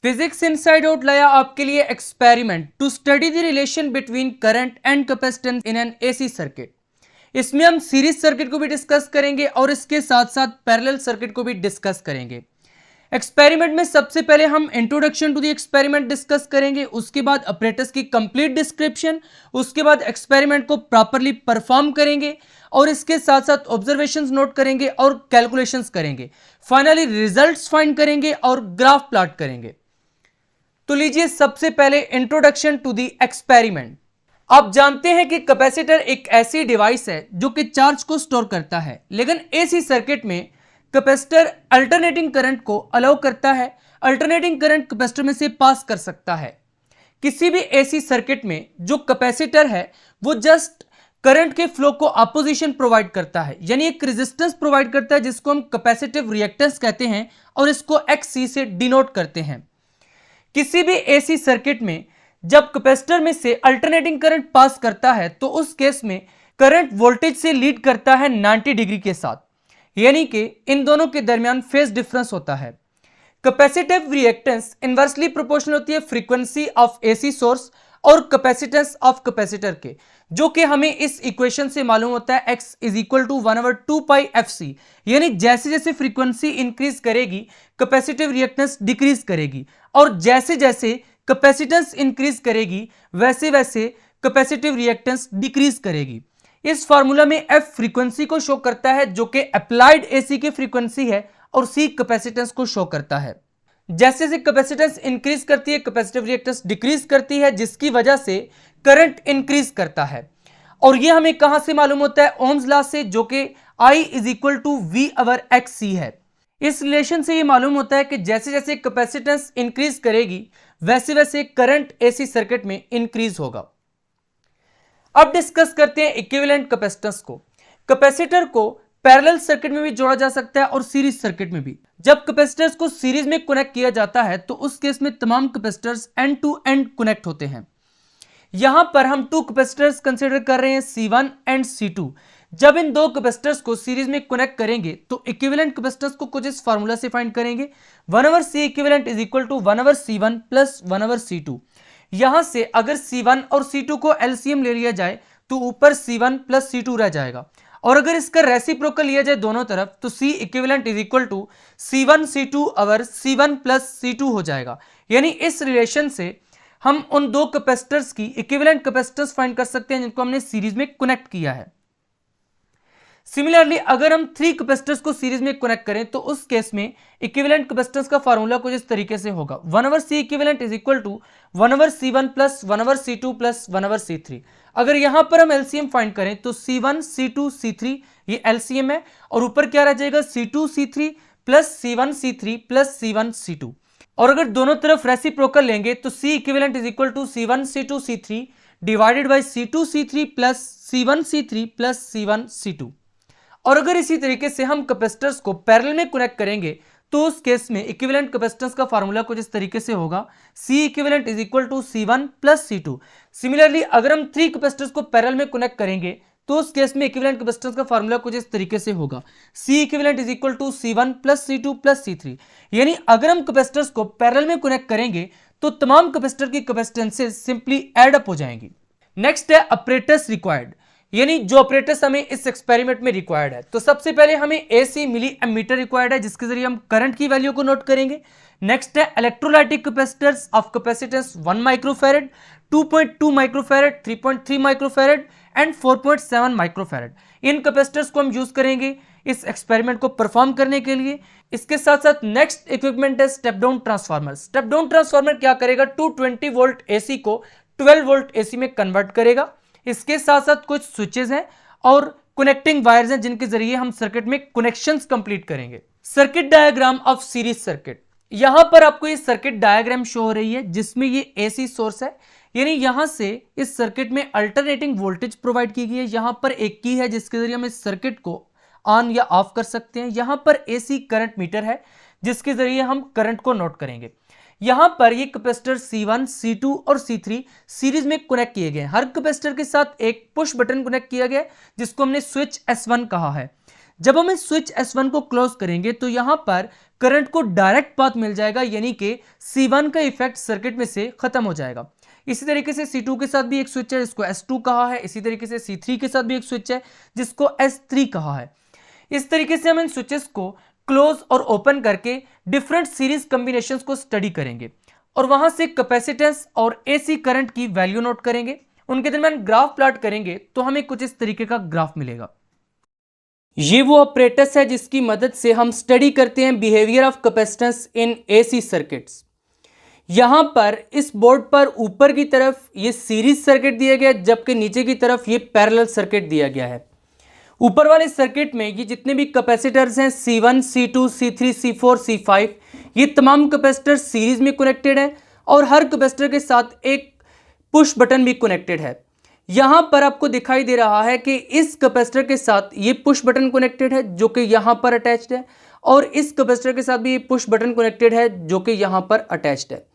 Physics inside out लाया आपके लिए experiment to study the relation between current and capacitance in an AC circuit. इसमें हम series circuit को भी डिस्कस करेंगे और इसके साथ साथ पैरेलल सर्किट को भी डिस्कस करेंगे। एक्सपेरिमेंट में सबसे पहले हम introduction to the experiment discuss करेंगे, उसके बाद ऑपरेटर्स की कंप्लीट डिस्क्रिप्शन, उसके बाद एक्सपेरिमेंट को प्रॉपरली परफॉर्म करेंगे और इसके साथ साथ ऑब्जर्वेशंस नोट करेंगे और कैलकुलेशंस करेंगे। फाइनली रिजल्ट्स फाइंड करेंगे और ग्राफ प्लॉट करेंगे। तो लीजिए सबसे पहले इंट्रोडक्शन टू द एक्सपेरिमेंट। आप जानते हैं कि कैपेसिटर एक ऐसी डिवाइस है जो कि चार्ज को स्टोर करता है, लेकिन एसी सर्किट में कैपेसिटर अल्टरनेटिंग करंट को अलाउ करता है। अल्टरनेटिंग करंट कैपेसिटर में से पास कर सकता है। किसी भी एसी सर्किट में जो कैपेसिटर है वो जस्ट करंट के फ्लो को अपोजिशन प्रोवाइड करता है, यानी एक रेजिस्टेंस प्रोवाइड करता है जिसको हम कैपेसिटिव रिएक्टेंस कहते हैं और इसको XC से डिनोट करते हैं। किसी भी एसी सर्किट में जब कैपेसिटर में से अल्टरनेटिंग करंट पास करता है तो उस केस में करंट वोल्टेज से लीड करता है 90 डिग्री के साथ, यानी कि इन दोनों के दरमियान फेज डिफरेंस होता है। कैपेसिटिव रिएक्टेंस इनवर्सली प्रोपोर्शनल होती है फ्रीक्वेंसी ऑफ एसी सोर्स और कैपेसिटेंस ऑफ कैपेसिटर के, जो कि हमें इस इक्वेशन से मालूम होता है x is equal to 1/2πfc, यानी जैसे जैसे फ्रीक्वेंसी इंक्रीज करेगी कैपेसिटिव रिएक्टेंस डिक्रीज करेगी और जैसे जैसे कैपेसिटेंस इंक्रीज करेगी वैसे वैसे कैपेसिटिव रिएक्टेंस डिक्रीज करेगी। इस फार्मूला में f फ्रीक्वेंसी को शो करता है जो कि अप्लाइड एसी की फ्रीक्वेंसी है और c कैपेसिटेंस को शो करता है। जैसे जैसे कैपेसिटेंस इंक्रीज करती है कैपेसिटिव रिएक्टेंस डिक्रीज करती है, जिसकी वजह से करंट इंक्रीज करता है। और यह हमें कहां से मालूम होता है? ओम्स लॉ से, जो कि I is equal to V/XC है। इस रिलेशन से यह मालूम होता है कि जैसे जैसे कैपेसिटेंस इंक्रीज करेगी वैसे वैसे करंट एसी सर्किट में इंक्रीज होगा। अब डिस्कस करते हैं इक्विवेलेंट कैपेसिटेंस को। कैपेसिटर को पैरेलल सर्किट में भी जोड़ा जा सकता है और सीरीज सर्किट में भी। जब कैपेसिटर्स को सीरीज में कनेक्ट किया जाता है तो उस केस में तमाम capacitors end to end connect होते हैं। यहां पर हम टू कैपेसिटर्स कंसीडर कर रहे हैं, C1 एंड C2। जब इन दो कैपेसिटर्स को सीरीज में कनेक्ट करेंगे तो इक्विवेलेंट कैपेसिटर्स को कुछ इस फार्मूला से फाइंड करेंगे, 1/C equivalent is equal to 1/C1 plus 1/C2। यहां से अगर C1 और C2 को LCM ले लिया जाए तो ऊपर C1 प्लस C2 रह जाएगा, और अगर इसका रेसिप्रोकल लिया जाए दोनों तरफ तो C equivalent is equal to C1 C2 over C1 plus C2 हो जाएगा। यानी इस रिलेशन से हम उन दो कैपेसिटर्स की इक्विवेलेंट कैपेसिटेंस फाइंड कर सकते हैं जिनको हमने सीरीज में कनेक्ट किया है। सिमिलरली अगर हम थ्री कैपेसिटर्स को सीरीज में कनेक्ट करें तो उस केस में इक्विवेलेंट कैपेसिटेंस का फार्मूला कुछ इस तरीके से होगा, 1/C equivalent is equal to 1/C1 plus 1/C2 plus 1/C3। अगर यहां पर हम एलसीएम फाइंड करें तो C1 C2 C3 ये एलसीएम है और ऊपर क्या रह जाएगा C2 C3 plus C1 C3 plus C1 C2। और अगर दोनों तरफ रेसिप्रोकल लेंगे तो C equivalent is equal to C1 C2 C3 divided by C2 C3 plus C1 C3 plus C1 C2। और अगर इसी तरीके से हम कैपेसिटर्स को पैरेलल में कनेक्ट करेंगे तो उस केस में इक्विवेलेंट कैपेसिटेंस का फार्मूला कुछ इस तरीके से होगा, C equivalent is equal to C1 plus C2। Similarly अगर हम थ्री कैपेसिटर्स को पैरेलल में कनेक्ट करेंगे तो उस केस में इक्विवेलेंट कैपेसिटेंस का फार्मूला कुछ इस तरीके से होगा, C equivalent is equal to C1 plus C2 plus C3। यानी अगर हम कैपेसिटर्स को पैरेलल में कनेक्ट करेंगे तो तमाम कैपेसिटर की कैपेसिटेंसेस सिंपली ऐड अप हो जाएंगी। नेक्स्ट है ऑपरेटर्स रिक्वायर्ड, यानी जो ऑपरेटर्स हमें इस एक्सपेरिमेंट में रिक्वायर्ड है। तो सबसे पहले हमें AC मिली एमीटर रिक्वायर्ड है जिसके जरिए हम करंट की वैल्यू को नोट करेंगे। नेक्स्ट है electrolytic capacitors of capacitance 1 microfarad, 2.2 microfarad, 3.3 microfarad and 4.7 microfarad. In capacitors को हम यूज करेंगे इस एक्सपेरिमेंट को परफॉर्म करने के लिए। इसके साथ साथ नेक्स्ट इक्विपमेंट है step down transformer. Step down transformer क्या करेगा? 220 वोल्ट AC को 12 वोल्ट AC में कन्वर्ट करेगा। इसके साथ साथ कुछ स्विचेस हैं और कनेक्टिंग वायर्स हैं जिनके जरिए हम सर्किट में कनेक्शंस कंप्लीट करेंगे। Circuit diagram of series circuit, यहां पर आपको ये सर्किट डायग्राम शो हो रही है जिसमें ये AC सोर्स है, यानी यहां से इस सर्किट में अल्टरनेटिंग वोल्टेज प्रोवाइड की गई है। यहां पर एक की है जिसके जरिए हम इस सर्किट को ऑन या ऑफ कर सकते हैं। यहां पर AC करंट मीटर है जिसके जरिए हम करंट को नोट करेंगे। यहां पर ये कैपेसिटर C1 C2 और C3 सीरीज में कनेक्ट किए गए हैं। हर कैपेसिटर के साथ एक पुश बटन कनेक्ट किया गया है जिसको हमने स्विच S1 कहा है। जब हम इस स्विच S1 को क्लोज करेंगे तो यहां पर करंट को डायरेक्ट पाथ मिल जाएगा, यानी कि C1 का इफेक्ट सर्किट में से खत्म हो जाएगा। इसी तरीके से C2 के साथ भी एक स्विच है जिसको S2 कहा है। इसी तरीके से C3 के साथ भी एक स्विच है जिसको S3 कहा है। इस तरीके से हम इन स्विचेस को क्लोज और ओपन करके डिफरेंट सीरीज कॉम्बिनेशंस को स्टडी करेंगे और वहां से कैपेसिटेंस और एसी करंट की वैल्यू नोट करेंगे। उनके दरमियान ग्राफ प्लॉट करेंगे तो हमें कुछ इस तरीके का ग्राफ मिलेगा। ये वो ऑपरेटर्स है जिसकी मदद से हम स्टडी करते हैं behaviour of capacitance in AC circuits. यहां पर इस बोर्ड पर ऊपर की तरफ ये सीरीज सर्किट दिया गया है, जबकि नीचे की तरफ ये पैरेलल सर्किट दिया गया है। ऊपर वाले सर्किट में ये जितने भी कैपेसिटर्स हैं C1, C2, C3, C4, C5, ये तमाम कैपेसिटर सीरीज में कनेक्टेड हैं और हर कैपेसिटर के साथ एक पुश बटन भी कनेक्टेड है। यहां पर आपको दिखाई दे रहा है कि इस कैपेसिटर के साथ ये पुश बटन कनेक्टेड है जो कि यहां पर अटैच्ड है, और इस कैपेसिटर के साथ भी ये पुश बटन कनेक्टेड है जो कि यहां पर अटैच्ड है।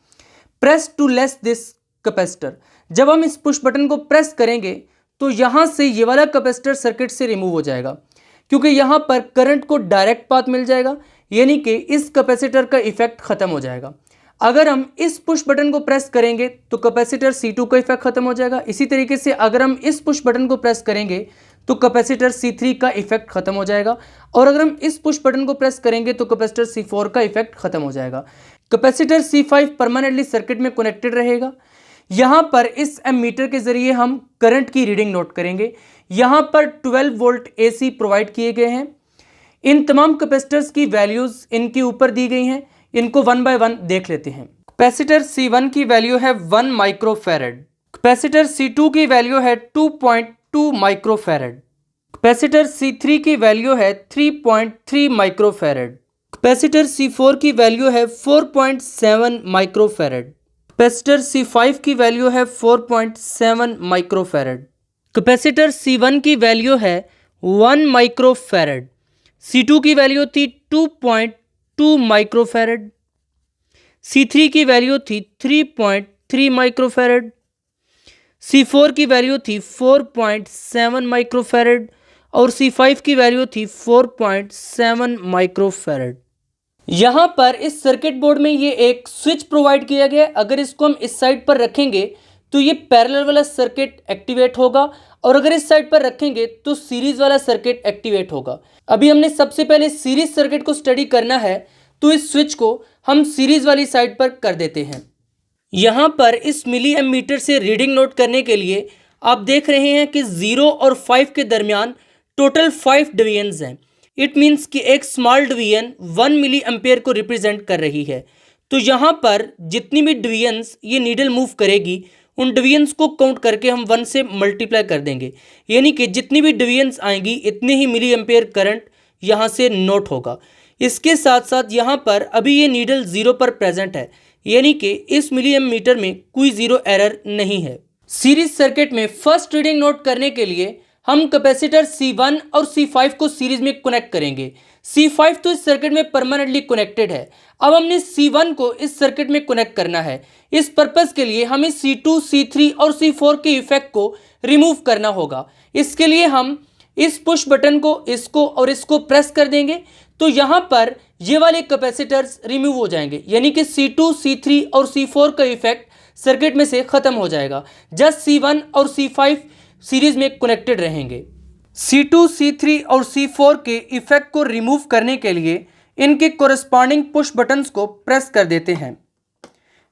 Press to less this capacitor, जब हम इस पुश बटन को प्रेस करेंगे तो यहां से ये वाला कैपेसिटर सर्किट से रिमूव हो जाएगा, क्योंकि यहां पर करंट को डायरेक्ट पाथ मिल जाएगा, यानी कि इस कैपेसिटर का इफेक्ट खत्म हो जाएगा। अगर हम इस पुश बटन को प्रेस करेंगे तो कैपेसिटर C2 का इफेक्ट खत्म हो जाएगा। इसी तरीके से अगर हम इस पुश बटन को प्रेस करेंगे तो कैपेसिटर C3 का इफेक्ट खत्म हो जाएगा, और अगर हम इस पुश बटन को प्रेस करेंगे तो कैपेसिटर C4 का इफेक्ट खत्म हो जाएगा। कैपेसिटर C5 परमानेंटली सर्किट में कनेक्टेड रहेगा। यहां पर इस एमीटर के जरिए हम करंट की रीडिंग नोट करेंगे। यहां पर 12 वोल्ट AC प्रोवाइड किए गए हैं। इन तमाम कैपेसिटर्स की वैल्यूज इनके ऊपर दी गई हैं, इनको वन बाय वन देख लेते हैं। कैपेसिटर C1 की वैल्यू है 1 माइक्रोफैरड। कैपेसिटर C2 की वैल्यू है 2.2 माइक्रोफैरड। कैपेसिटर C3 की वैल्यू है 3.3 माइक्रोफैरड। कैपेसिटर C4 की वैल्यू है 4.7 माइक्रोफैरड। कैपेसिटर C5 की वैल्यू है 4.7 माइक्रोफैरड। कैपेसिटर C1 की वैल्यू है 1 माइक्रोफैरड। C2 की वैल्यू थी 2.2 माइक्रोफैरड। C3 की वैल्यू थी 3.3 माइक्रोफैरड। C4 की वैल्यू थी 4.7 माइक्रोफैरड और C5 की वैल्यू थी 4.7 माइक्रोफैरड। यहाँ पर इस सर्किट बोर्ड में ये एक स्विच प्रोवाइड किया गया है। अगर इसको हम इस साइड पर रखेंगे तो ये पैरेलल वाला सर्किट एक्टिवेट होगा, और अगर इस साइड पर रखेंगे तो सीरीज वाला सर्किट एक्टिवेट होगा। अभी हमने सबसे पहले सीरीज सर्किट को स्टडी करना है, तो इस स्विच को हम सीरीज वाली साइड पर कर देते हैं। यहाँ पर इस मिली एमीटर से रीडिंग नोट करने के लिए आप देख रहे हैं कि 0 और 5 के दरमियान टोटल 5 डिवीजन्स हैं। इट मीन्स कि एक स्मॉल डिवीजन 1 मिली एम्पेयर को रिप्रेजेंट कर रही है। तो यहाँ पर जितनी भी डिवीजन्स ये नीडल मूव करेगी, उन डिवीजन्स को काउंट करके हम 1 से मल्टीप्लाई कर देंगे, यानी कि जितनी भी डिवीजन्स आएंगी इतने ही मिली एम्पेयर करंट यहाँ से नोट होगा। इसके साथ साथ यहाँ पर अभी ये नीडल 0 पर प्रेजेंट है, यानी कि इस मिली एमीटर में कोई जीरो एरर नहीं है। सीरीज सर्किट में फर्स्ट रीडिंग नोट करने के लिए हम कैपेसिटर C1 और C5 को सीरीज में कनेक्ट करेंगे। C5 तो इस सर्किट में परमानेंटली कनेक्टेड है। अब हमने C1 को इस सर्किट में कनेक्ट करना है। इस पर्पस के लिए हमें C2, C3 और C4 के इफेक्ट को रिमूव करना होगा। इसके लिए हम इस पुश बटन को, इसको और इसको प्रेस कर देंगे तो यहाँ पर ये वाले कैपेसिटर्स रिमूव हो जाएंगे, यानी कि C2, C3 और C4 का इफेक्ट सर्किट में से खत्म हो जाएगा। जस्ट C1 और C5 सीरीज में कनेक्टेड रहेंगे। C2, C3 और C4 के इफेक्ट को रिमूव करने के लिए इनके कोरस्पॉन्डिंग पुश बटन्स को प्रेस कर देते हैं।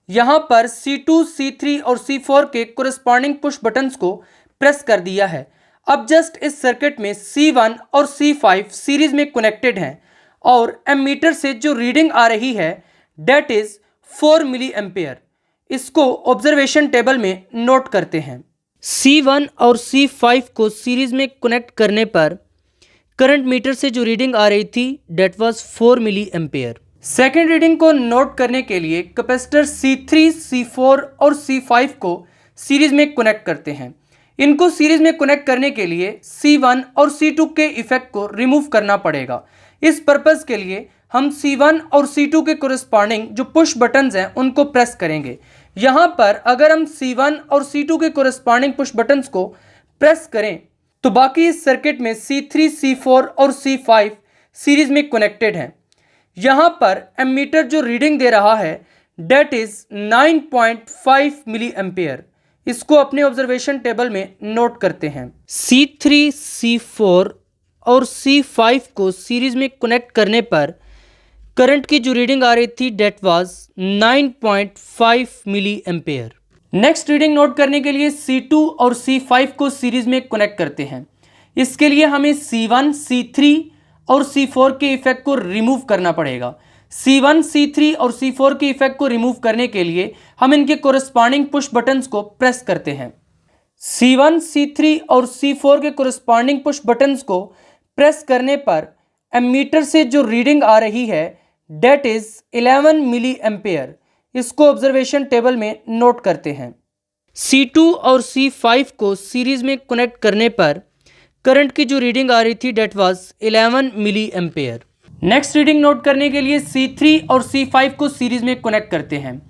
यहाँ पर C2, C3 और C4 के कोरस्पॉन्डिंग पुश बटन्स को प्रेस कर दिया है। अब जस्ट इस सर्किट में C1 और C5 सीरीज में कनेक्टेड हैं और एमीटर से जो रीडिंग आ रही है डेट इज 4 मिली एम्पेयर। इसको ऑब्जर्वेशन टेबल में नोट करते हैं। C1 और C5 को सीरीज में कनेक्ट करने पर करंट मीटर से जो रीडिंग आ रही थी that was 4 milli ampere. Second reading को नोट करने के लिए कैपेसिटर C3, C4 और C5 को सीरीज में कनेक्ट करते हैं। इनको सीरीज में कनेक्ट करने के लिए C1 और C2 के इफेक्ट को रिमूव करना पड़ेगा। इस पर्पस के लिए हम C1 और C2 के कोरस्पॉन्डिंग जो पुश बटन्स हैं उनको प्रेस करेंगे। यहाँ पर अगर हम C1 और C2 के कोरस्पॉन्डिंग पुश बटन्स को प्रेस करें तो बाकी इस सर्किट में C3, C4 और C5 सीरीज में कनेक्टेड हैं। यहाँ पर एमीटर जो रीडिंग दे रहा है डेट इज 9.5 मिली एम्पेयर। इसको अपने ऑब्जर्वेशन टेबल में नोट करते हैं। C3, C4 और C5 को सीरीज में कनेक्ट करने पर करंट की जो रीडिंग आ रही थी that was 9.5 milli ampere. Next reading note करने के लिए C2 और C5 को सीरीज में कनेक्ट करते हैं। इसके लिए हमें C1, C3 और C4 के इफेक्ट को रिमूव करना पड़ेगा। C1, C3 और C4 के इफेक्ट को रिमूव करने के लिए हम इनके कोरस्पॉन्डिंग पुश बटन्स को प्रेस करते हैं। C1, C3 और C4 के कोरस्पॉन्डिंग पुश बटन्स को प्रेस करने पर एमीटर से जो रीडिंग आ रही है डेट इज 11 मिली एम्पेयर। इसको ऑब्जर्वेशन टेबल में नोट करते हैं। C2 और C5 को सीरीज में कनेक्ट करने पर करंट की जो रीडिंग आ रही थी that was 11 milli ampere. Next reading note करने के लिए C3 और C5 को सीरीज में कनेक्ट करते हैं।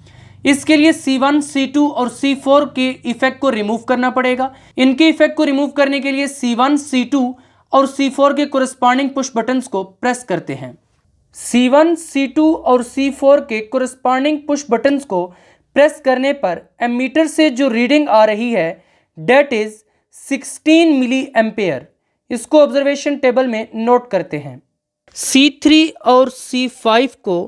इसके लिए C1, C2 और C4 के इफेक्ट को रिमूव करना पड़ेगा। इनके इफेक्ट को रिमूव करने के लिए C1, C2 और C4 के कोरस्पॉन्डिंग पुश बटन्स को प्रेस करते हैं। C1, C2 और C4 के कोरस्पॉन्डिंग पुश बटन्स को प्रेस करने पर एमीटर से जो रीडिंग आ रही है डेट इज 16 मिली एम्पेयर। इसको ऑब्जर्वेशन टेबल में नोट करते हैं। C3 और C5 को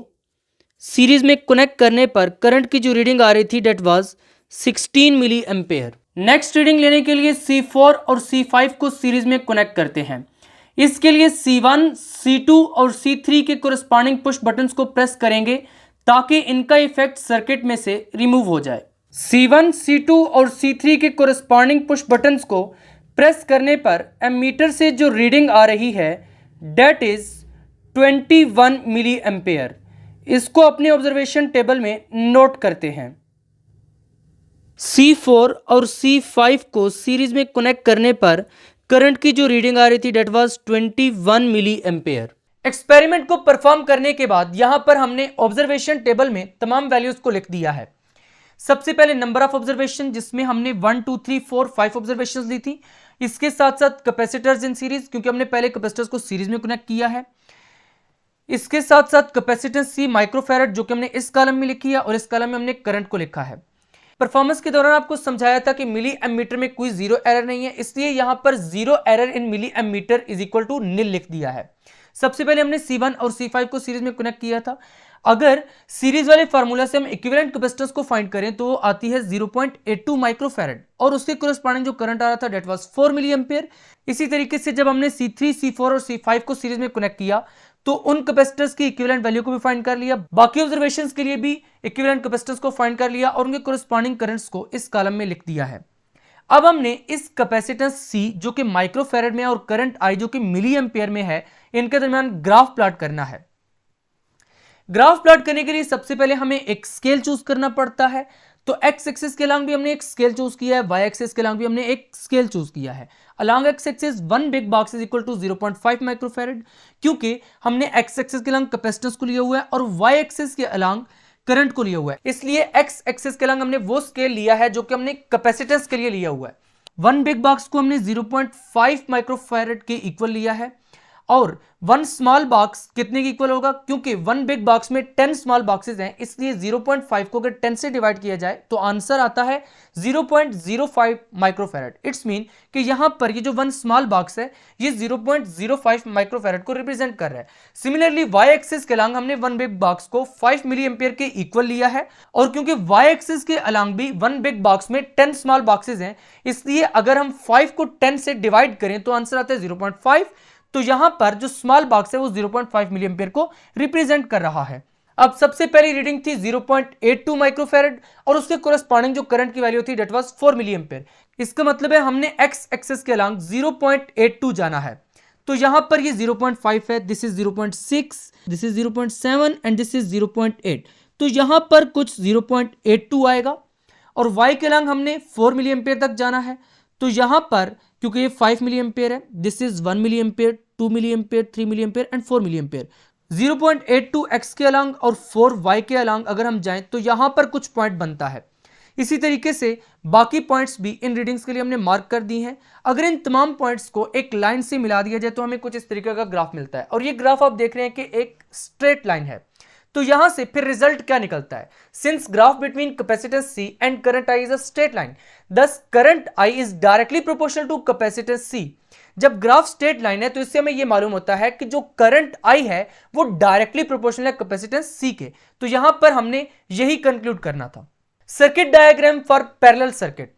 सीरीज में कनेक्ट करने पर करंट की जो रीडिंग आ रही थी that was 16 milli ampere. Next reading लेने के लिए C4 और C5 को सीरीज में कनेक्ट करते हैं। इसके लिए C1, C2 और C3 के कोरस्पॉन्डिंग पुश बटन्स को प्रेस करेंगे ताकि इनका इफेक्ट सर्किट में से रिमूव हो जाए। C1, C2 और C3 के कोरस्पॉन्डिंग पुश बटन्स को प्रेस करने पर एमीटर से जो रीडिंग आ रही है डेट इज 21 मिली एम्पेयर। इसको अपने ऑब्जर्वेशन टेबल में नोट करते हैं। C4 और C5 को सीरीज में कनेक्ट करने पर करंट की जो रीडिंग आ रही थी that was 21 milli ampere. Experiment को परफॉर्म करने के बाद यहां पर हमने ऑब्जर्वेशन टेबल में तमाम वैल्यूज को लिख दिया है। सबसे पहले नंबर ऑफ ऑब्जर्वेशन जिसमें हमने 1, 2, 3, 4, 5 ऑब्जर्वेशन ली थी। इसके साथ साथ कैपेसिटर्स इन सीरीज, क्योंकि हमने पहले कैपेसिटर्स को सीरीज में कनेक्ट किया है। इसके साथ साथ कैपेसिटेंस C माइक्रोफैरड जो कि हमने इस कॉलम में लिखी है और इस कॉलम में हमने करंट को लिखा है। परफॉर्मेंस के दौरान आपको समझाया था कि मिली एमीटर में कोई जीरो एरर नहीं है, इसलिए यहां पर zero error in millimetre is equal to nil लिख दिया है। सबसे पहले हमने C1 और C5 को सीरीज में कनेक्ट किया था। अगर सीरीज वाले फार्मूला से हम इक्विवेलेंट कैपेसिटेंस को फाइंड करें तो आती है 0.82 माइक्रोफैरड और उसके कोरस्पॉन्डिंग जो करंट आ रहा था डेट वाज 4 मिली एम्पेयर। इसी तरीके से जब हमने C3, C4 और C5 को सीरीज में कनेक्ट किया तो उन कैपेसिटर्स की इक्विवेलेंट वैल्यू को भी फाइंड कर लिया, बाकी ऑब्जर्वेशंस के लिए भी इक्विवेलेंट कैपेसिटर्स को फाइंड कर लिया और उनके कोरस्पॉन्डिंग करंट्स को इस कॉलम में लिख दिया है। अब हमने इस कैपेसिटेंस C जो कि माइक्रोफैरड में और करंट I जो कि मिली एम्पेयर में है, इनके दरमियान ग्राफ प्लॉट करना है। ग्राफ प्लॉट करने के लिए सबसे पहले हमें एक स्केल चूज करना पड़ता है। तो एक्स एक्सिस के अलॉन्ग भी हमने एक स्केल चूज किया है, वाई एक्सिस के अलॉन्ग भी हमने एक स्केल चूज किया है। Along X axis 1 big box is equal to 0.5 microfarad, क्योंकि हमने एक्स एक्सिस के अलॉन्ग कैपेसिटेंस को लिया हुआ है और वाई एक्सिस के अलॉन्ग करंट को लिया हुआ है, इसलिए एक्स एक्सिस के अलॉन्ग हमने वो स्केल लिया है जो कि हमने कैपेसिटेंस के लिए लिया हुआ है। 1 बिग बॉक्स को हमने 0.5 माइक्रोफैरड के इक्वल लिया है और 1 स्मॉल बॉक्स कितने के इक्वल होगा, क्योंकि 1 बिग बॉक्स में 10 स्मॉल बॉक्सेस हैं, इसलिए 0.5 को अगर 10 से डिवाइड किया जाए तो आंसर आता है 0.05 माइक्रोफैरड। इट्स मीन कि यहां पर ये जो 1 स्मॉल बॉक्स है ये 0.05 माइक्रोफैरड को रिप्रेजेंट कर रहा है। सिमिलरली वाई एक्सिस के अलॉन्ग हमने 1 बिग बॉक्स को 5 मिली एम्पियर के इक्वल लिया है और क्योंकि वाई एक्सिस के अलॉन्ग भी 1 बिग बॉक्स में 10 स्मॉल बॉक्सेस हैं, इसलिए अगर हम 5 को 10 से डिवाइड करें तो आंसर आता है 0.5। तो यहां पर जो स्मॉल बॉक्स है वो 0.5 मिली एम्पियर को रिप्रेजेंट कर रहा है। अब सबसे पहली रीडिंग थी 0.82 माइक्रोफैरड और उसके कोरस्पॉन्डिंग जो करंट की वैल्यू थी डेट वाज 4 मिली एम्पियर। इसका मतलब है हमने एक्स एक्सिस के अलॉन्ग 0.82 जाना है। तो यहां पर ये 0.5 है, this is 0.6, this is 0.7 and this is 0.8। तो यहां पर कुछ 0.82 आएगा और वाई के अलॉन्ग हमने 4 मिली एम्पियर तक जाना है। तो यहां पर क्योंकि ये 5 मिली एम्पियर है, this is 1 milliampere, 2 milliampere, 3 milliampere and 4 milliampere. 0.82 X के अलॉन्ग और 4 वाई के अलॉन्ग अगर हम जाएं तो यहां पर कुछ पॉइंट बनता है। इसी तरीके से बाकी पॉइंट्स भी इन रीडिंग्स के लिए हमने मार्क कर दी हैं। अगर इन तमाम पॉइंट्स को एक लाइन से मिला दिया जाए तो हमें कुछ इस तरीके का ग्राफ मिलता है, और ये ग्राफ आप देख रहे हैं कि एक स्ट्रेट लाइन है। तो यहां से फिर रिजल्ट क्या निकलता है? Since graph between capacitance C and current I is a straight line, thus current I is directly proportional to capacitance C। जब ग्राफ स्ट्रेट लाइन है तो इससे हमें यह मालूम होता है कि जो करंट I है वो डायरेक्टली प्रोपोर्शनल है कैपेसिटेंस C के। तो यहां पर हमने यही कंक्लूड करना था। Circuit diagram for parallel circuit.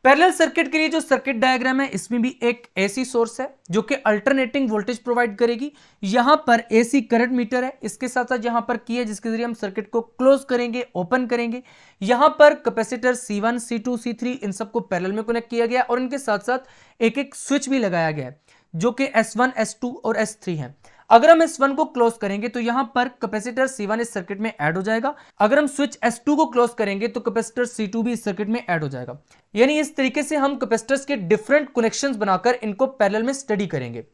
Parallel circuit के लिए जो सर्किट डायग्राम है इसमें भी एक एसी सोर्स है जो कि अल्टरनेटिंग वोल्टेज प्रोवाइड करेगी। यहां पर एसी करंट मीटर है, इसके साथ साथ यहां पर की है जिसके जरिए हम सर्किट को क्लोज करेंगे, ओपन करेंगे। यहां पर कैपेसिटर C1 C2 C3 इन सबको पैरेलल में कनेक्ट किया गया और इनके साथ साथ एक एक स्विच भी लगाया गया है जो कि S1 S2 और S3 है। अगर हम S1 को क्लोज करेंगे तो यहां पर कैपेसिटर C1 इस सर्किट में ऐड हो जाएगा। अगर हम स्विच S2 को क्लोज करेंगे तो कैपेसिटर C2 भी इस सर्किट में ऐड हो जाएगा। यानी इस तरीके से हम कैपेसिटर्स के डिफरेंट कनेक्शंस बनाकर इनको पैरेलल में स्टडी करेंगे।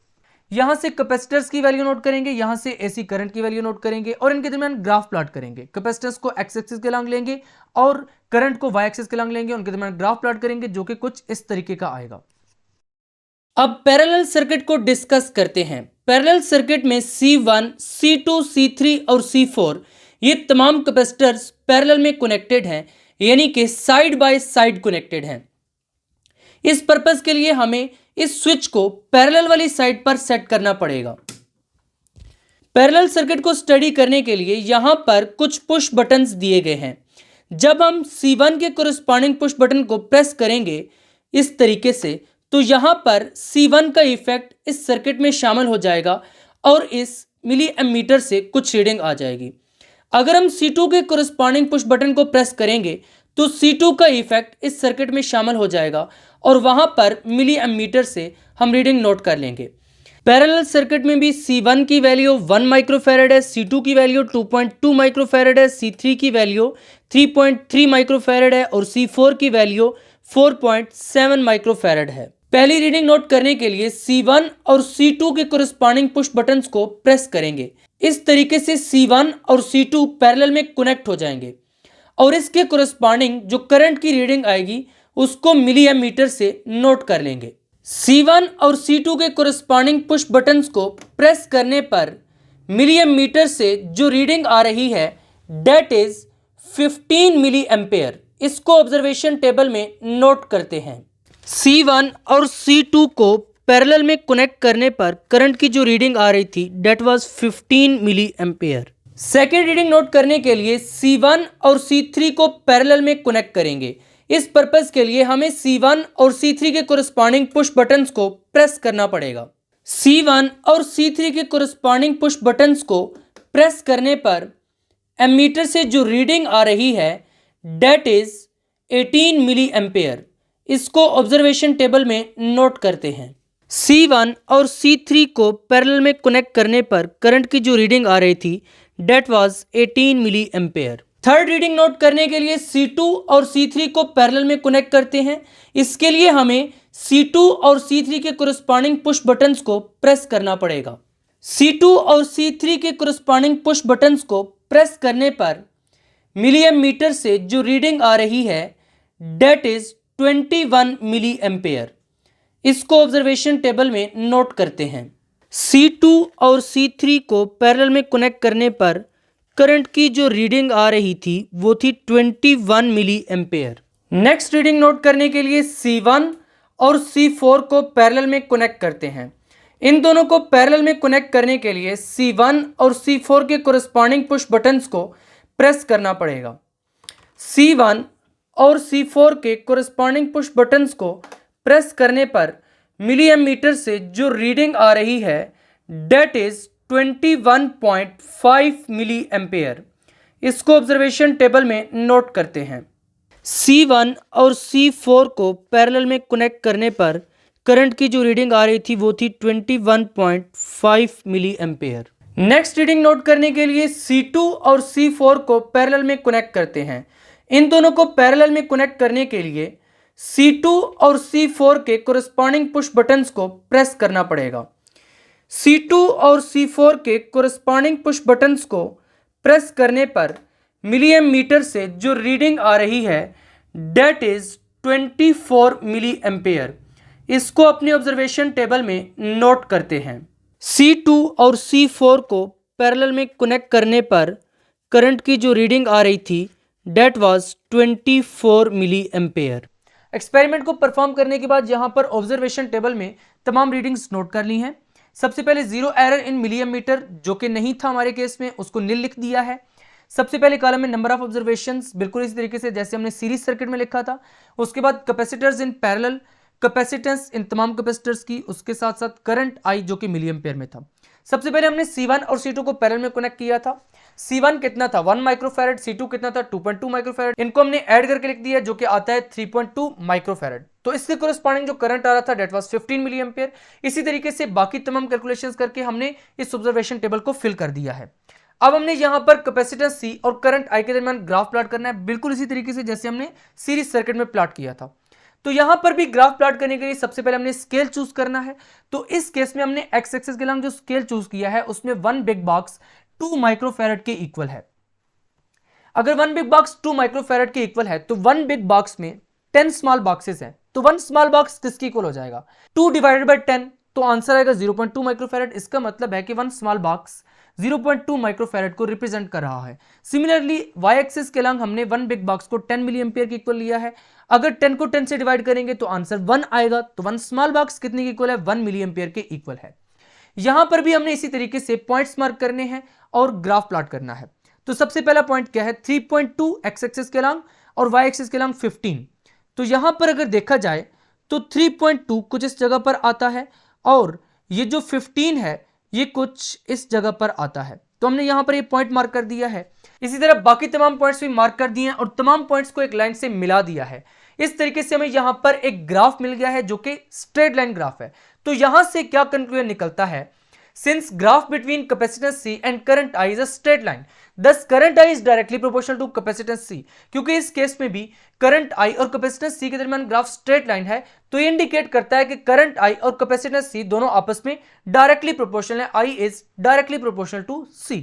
यहां से कैपेसिटर्स की वैल्यू नोट करेंगे, यहां से एसी करंट की वैल्यू नोट करेंगे और इनके दरमियान ग्राफ प्लॉट करेंगे। कैपेसिटर्स को एक्स एक्सिस के लॉन्ग लेंगे और करंट को वाई एक्सिस के लॉन्ग लेंगे, उनके दरमियान ग्राफ प्लॉट करेंगे जो कि कुछ इस तरीके का आएगा। अब पैरेलल सर्किट को डिस्कस करते हैं। पैरेलल सर्किट में C1, C2, C3 और C4 ये तमाम कैपेसिटर्स पैरेलल में कनेक्टेड हैं, यानी कि साइड बाय साइड कनेक्टेड हैं। इस पर्पस के लिए हमें इस स्विच को पैरेलल वाली साइड पर सेट करना पड़ेगा। पैरेलल सर्किट को स्टडी करने के लिए यहां पर कुछ पुश बटन्स दिए गए हैं। जब हम C1 के कोरिस्पॉन्डिंग पुश बटन को प्रेस करेंगे इस तरीके से तो यहां पर C1 का इफेक्ट इस सर्किट में शामिल हो जाएगा और इस मिली एमीटर से कुछ रीडिंग आ जाएगी। अगर हम C2 के कोरिस्पॉन्डिंग पुश बटन को प्रेस करेंगे तो C2 का इफेक्ट इस सर्किट में शामिल हो जाएगा और वहां पर मिली एमीटर से हम रीडिंग नोट कर लेंगे। पैरेलल सर्किट में भी C1 की वैल्यू 1 माइक्रोफैरड है, C2 की वैल्यू 2.2 माइक्रोफैरड है, C3 की वैल्यू 3.3 माइक्रोफैरड है और C4 की वैल्यू 4.7 माइक्रोफैरड है। पहली रीडिंग नोट करने के लिए C1 और C2 के कोरिस्पॉन्डिंग पुश बटन्स को प्रेस करेंगे। इस तरीके से C1 और C2 पैरेलल में कनेक्ट हो जाएंगे और इसके कोरिस्पॉन्डिंग जो करंट की रीडिंग आएगी उसको मिली एमीटर से नोट कर लेंगे। C1 और C2 के कोरिस्पॉन्डिंग पुश बटन्स को प्रेस करने पर मिली एमीटर से जो रीडिंग आ रही है डेट इज 15 मिली एम्पेयर। इसको ऑब्जर्वेशन टेबल में नोट करते हैं। C1 और C2 को पैरेलल में कनेक्ट करने पर करंट की जो रीडिंग आ रही थी that was 15 milli ampere. Second reading note करने के लिए C1 और C3 को पैरेलल में कनेक्ट करेंगे। इस पर्पस के लिए हमें C1 और C3 के कोरिस्पॉन्डिंग पुश बटन्स को प्रेस करना पड़ेगा। C1 और C3 के कोरिस्पॉन्डिंग पुश बटन्स को प्रेस करने पर एमीटर से जो रीडिंग आ रही है डेट इज 18 मिली एम्पेयर। इसको ऑब्जर्वेशन टेबल में नोट करते हैं। C1 और C3 को पैरेलल में कनेक्ट करने पर करंट की जो रीडिंग आ रही थी that was 18 milli ampere. Third reading note करने के लिए C2 और C3 को पैरेलल में कनेक्ट करते हैं। इसके लिए हमें C2 और C3 के कोरिस्पॉन्डिंग पुश बटन्स को प्रेस करना पड़ेगा। C2 और C3 के कोरिस्पॉन्डिंग पुश बटन्स को प्रेस करने पर मिली एमीटर से जो रीडिंग आ रही है डेट इज 21 मिली एम्पेयर। इसको ऑब्जर्वेशन टेबल में नोट करते हैं। C2 और C3 को पैरेलल में कनेक्ट करने पर करंट की जो रीडिंग आ रही थी वो थी 21 मिली एम्पेयर। नेक्स्ट रीडिंग नोट करने के लिए C1 और C4 को पैरेलल में कनेक्ट करते हैं। इन दोनों को पैरेलल में कनेक्ट करने के लिए C1 और C4 के कोरिस्पॉन्डिंग पुश बटन्स को प्रेस करना पड़ेगा। C1 और C4 के कोरिस्पॉन्डिंग पुश बटन्स को प्रेस करने पर मिली एमीटर से जो रीडिंग आ रही है डेट इज 21.5 मिली एम्पेयर। इसको ऑब्जर्वेशन टेबल में नोट करते हैं। C1 और C4 को पैरेलल में कनेक्ट करने पर करंट की जो रीडिंग आ रही थी वो थी 21.5 milli ampere. Next reading note करने के लिए C2 और C4 को पैरेलल में कनेक्ट करते हैं। इन दोनों को पैरेलल में कनेक्ट करने के लिए C2 और C4 के कोरिस्पॉन्डिंग पुश बटन्स को प्रेस करना पड़ेगा। C2 और C4 के कोरिस्पॉन्डिंग पुश बटन्स को प्रेस करने पर मिली एमीटर से जो रीडिंग आ रही है डेट इज 24 मिली एम्पेयर। इसको अपने ऑब्जर्वेशन टेबल में नोट करते हैं। C2 और C4 को पैरेलल में कनेक्ट करने पर करंट की जो रीडिंग आ रही थी that was 24 milli ampere. Experiment को परफॉर्म करने के बाद यहां पर ऑब्जर्वेशन टेबल में तमाम रीडिंग्स नोट कर ली हैं। सबसे पहले जीरो एरर इन मिलीएमीटर जो कि नहीं था हमारे केस में, उसको नील लिख दिया है। सबसे पहले कॉलम में नंबर ऑफ ऑब्जर्वेशंस बिल्कुल इसी तरीके से जैसे हमने सीरीज सर्किट में लिखा था। उसके बाद कैपेसिटर्स इन पैरेलल, कैपेसिटेंस इन तमाम कैपेसिटर्स की, उसके साथ साथ करंट आई जो कि मिली एम्पेयर में था। सबसे पहले हमने C1 और C2 को पैरेलल में कनेक्ट किया था। C1 कितना था 1 माइक्रोफैरड, C2 कितना था 2.2 माइक्रोफैरड। इनको हमने ऐड करके लिख दिया जो कि आता है 3.2 माइक्रोफैरड। तो इसके कोरस्पॉन्डिंग जो करंट आ रहा था डेट वाज 15 मिली एम्पेयर। इसी तरीके से बाकी तमाम कैलकुलेशंस करके हमने इस ऑब्जर्वेशन टेबल को फिल कर दिया है। अब हमने यहां पर कैपेसिटेंस C और करंट I के दरमियान ग्राफ प्लॉट करना है, बिल्कुल इसी तरीके से जैसे हमने सीरीज सर्किट में प्लॉट किया था। तो यहां पर भी ग्राफ प्लॉट करने के लिए सबसे पहले हमने स्केल चूज करना है। तो इस केस में हमने एक्स एक्सिस के लिए जो स्केल चूज किया है उसमें 1 बिग बॉक्स 2 माइक्रोफैरड के इक्वल है। अगर 1 बिग बॉक्स 2 माइक्रोफैरड के इक्वल है तो 1 बिग बॉक्स में 10 स्मॉल बॉक्सेस हैं, तो 1 स्मॉल बॉक्स किसके इक्वल हो जाएगा 2 डिवाइडेड बाय 10, तो आंसर आएगा 0.2 माइक्रोफैरड। इसका मतलब है कि 1 स्मॉल बॉक्स 0.2 माइक्रोफैरड को रिप्रेजेंट कर रहा है। सिमिलरली वाई एक्सिस के अलॉन्ग हमने 1 बिग बॉक्स को 10 मिली एम्पियर के इक्वल लिया है। अगर 10 को 10 से डिवाइड करेंगे तो आंसर 1 आएगा, तो 1 स्मॉल बॉक्स कितने के इक्वल है 1 मिली एम्पियर के इक्वल है। यहां पर भी हमने इसी तरीके से पॉइंट्स मार्क करने हैं और ग्राफ प्लॉट करना है। तो सबसे पहला पॉइंट क्या है 3.2 एक्स एक्सिस के अलॉन्ग और वाई एक्सिस के अलॉन्ग 15। तो यहां पर अगर देखा जाए तो 3.2 कुछ इस जगह पर आता है और ये जो 15 है ये कुछ इस जगह पर आता है। तो हमने यहां पर ये पॉइंट मार्क कर दिया है। इसी तरह बाकी तमाम पॉइंट्स भी मार्क कर दिए हैं और तमाम पॉइंट्स को एक लाइन से मिला दिया है। इस तरीके से हमें यहां पर एक ग्राफ मिल गया है जो कि स्ट्रेट लाइन ग्राफ है। तो यहां से क्या कंक्लूजन निकलता है, since graph between capacitance C and current I is a straight line, thus current I is directly proportional to capacitance C। क्योंकि इस केस में भी करंट I और कैपेसिटेंस C के दरमियान ग्राफ स्ट्रेट लाइन है, तो ये इंडिकेट करता है कि करंट I और कैपेसिटेंस C दोनों आपस में डायरेक्टली प्रोपोर्शनल है। I is directly proportional to C।